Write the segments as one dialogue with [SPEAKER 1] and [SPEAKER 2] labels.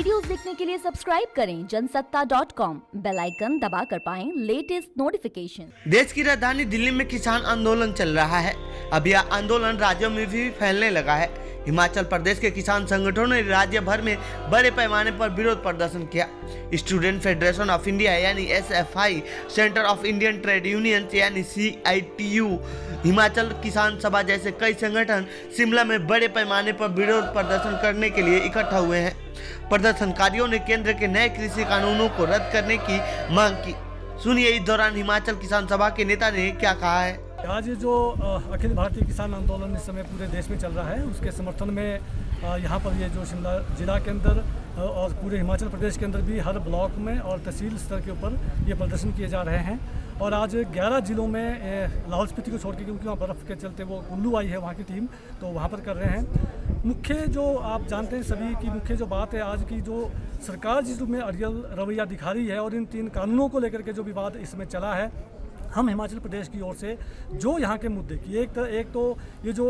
[SPEAKER 1] Videos देखने के लिए सब्सक्राइब करें जनसत्ता.com, बेल आइकन दबाकर पाएं लेटेस्ट नोटिफिकेशन।
[SPEAKER 2] देश की राजधानी दिल्ली में किसान आंदोलन चल रहा है। अब यह आंदोलन राज्यों में भी फैलने लगा है। हिमाचल प्रदेश के किसान संगठनों ने राज्य भर में बड़े पैमाने पर विरोध प्रदर्शन किया। स्टूडेंट फेडरेशन ऑफ इंडिया यानी SFI, centre of Indian trade unions यानी CITU, हिमाचल किसान सभा जैसे कई संगठन शिमला में बड़े पैमाने पर विरोध प्रदर्शन करने के लिए इकट्ठा हुए हैं। प्रदर्शनकारियों ने केंद्र के नए कृषि कानूनों को रद्द करने की मांग की। सुनिए इस दौरान हिमाचल किसान सभा के नेता ने क्या कहा है।
[SPEAKER 3] आज जो अखिल भारतीय किसान आंदोलन इस समय पूरे देश में चल रहा है, उसके समर्थन में यहाँ पर ये जो शिमला जिला के अंदर और पूरे हिमाचल प्रदेश के अंदर भी हर ब्लॉक में और तहसील स्तर के ऊपर ये प्रदर्शन किए जा रहे हैं। और आज 11 जिलों में लाहौल स्पीति को छोड़ के, क्योंकि वहाँ बर्फ़ के चलते वो कुल्लू आई है वहाँ की टीम, तो वहाँ पर कर रहे हैं। मुख्य जो आप जानते हैं सभी की मुख्य जो बात है आज की, जो सरकार जिसमें अड़ियल रवैया दिखा रही है और इन 3 कानूनों को लेकर के जो विवाद इसमें चला है, हम हिमाचल प्रदेश की ओर से जो यहाँ के मुद्दे की एक तो ये जो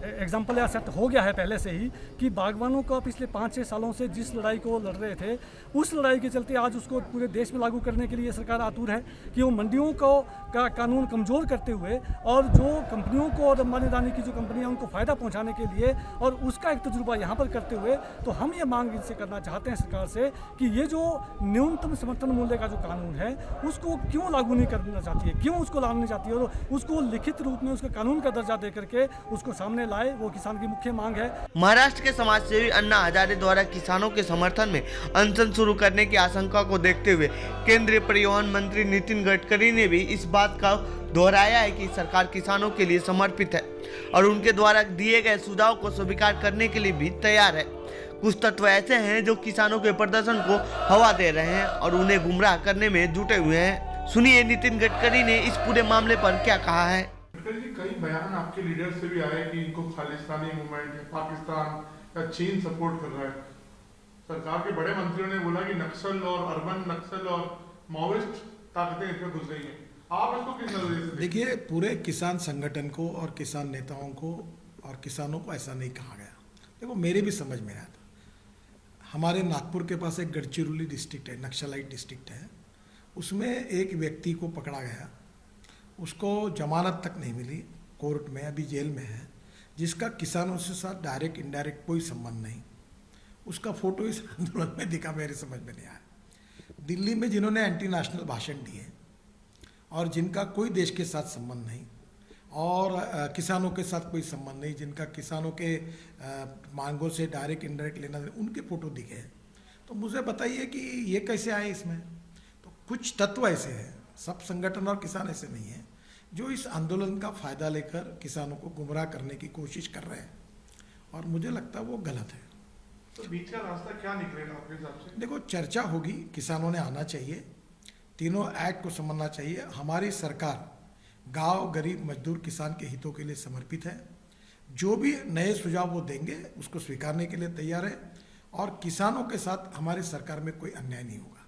[SPEAKER 3] एग्जाम्पल या सेट हो गया है पहले से ही कि बागवानों का पिछले 5-6 सालों से जिस लड़ाई को लड़ रहे थे, उस लड़ाई के चलते आज उसको पूरे देश में लागू करने के लिए सरकार आतुर है कि वो मंडियों का कानून कमज़ोर करते हुए और जो कंपनियों को और अंबानी अडानी की जो कंपनियाँ उनको फ़ायदा पहुँचाने के लिए और उसका एक तजुर्बा यहाँ पर करते हुए, तो हम ये मांग इनसे करना चाहते हैं सरकार से कि ये जो न्यूनतम समर्थन मूल्य का जो कानून है उसको क्यों लागू नहीं करना चाहती है, क्यों उसको लाने चाहती है और उसको लिखित रूप में उसका कानून का दर्जा देकर के उसको सामने लाए। वो किसान की मुख्य मांग है।
[SPEAKER 2] महाराष्ट्र के समाज सेवी अन्ना हजारे द्वारा किसानों के समर्थन में अनशन शुरू करने की आशंका को देखते हुए केंद्रीय परिवहन मंत्री नितिन गडकरी ने भी इस बात का दोहराया है कि सरकार किसानों के लिए समर्पित है और उनके द्वारा दिए गए सुझाव को स्वीकार करने के लिए भी तैयार है। कुछ तत्व ऐसे हैं जो किसानों के प्रदर्शन को हवा दे रहे हैं और उन्हें गुमराह करने में जुटे हुए हैं। सुनिए नितिन गडकरी ने इस पूरे मामले पर क्या कहा है।
[SPEAKER 4] गडकरी जी, कई बयान आपके लीडर से भी आए कि इनको खालिस्तानी मूवमेंट है, पाकिस्तान या चीन सपोर्ट कर रहा है। सरकार के बड़े मंत्रियों ने बोला कि नक्सल और अर्बन नक्सल और माओइस्ट ताकतें इसमें घुस गई हैं। आप इसको किस नजरिए से
[SPEAKER 5] देखिए, पूरे किसान संगठन को और किसान नेताओं को और किसानों को ऐसा नहीं कहा गया। देखो, मेरे भी समझ में आया था। हमारे नागपुर के पास एक गढ़चिरौली डिस्ट्रिक्ट है, नक्सलाइट डिस्ट्रिक्ट है, उसमें एक व्यक्ति को पकड़ा गया, उसको जमानत तक नहीं मिली, कोर्ट में अभी जेल में है, जिसका किसानों से साथ डायरेक्ट इनडायरेक्ट कोई संबंध नहीं। उसका फोटो इस आंदोलन में दिखा, मेरे समझ में नहीं आया। दिल्ली में जिन्होंने एंटी नेशनल भाषण दिए और जिनका कोई देश के साथ संबंध नहीं और किसानों के साथ कोई संबंध नहीं, जिनका किसानों के मांगों से डायरेक्ट इनडायरेक्ट लेना, उनके फोटो दिखे हैं। तो मुझे बताइए कि ये कैसे आए इसमें। कुछ तत्व ऐसे हैं, सब संगठन और किसान ऐसे नहीं हैं, जो इस आंदोलन का फायदा लेकर किसानों को गुमराह करने की कोशिश कर रहे हैं और मुझे लगता है वो गलत है।
[SPEAKER 4] तो बीच का रास्ता क्या निकलेगा आपके हिसाब से?
[SPEAKER 5] देखो, चर्चा होगी, किसानों ने आना चाहिए, तीनों एक्ट को समझना चाहिए। हमारी सरकार गांव, गरीब, मजदूर, किसान के हितों के लिए समर्पित है। जो भी नए सुझाव वो देंगे उसको स्वीकारने के लिए तैयार है और किसानों के साथ हमारी सरकार में कोई अन्याय नहीं होगा।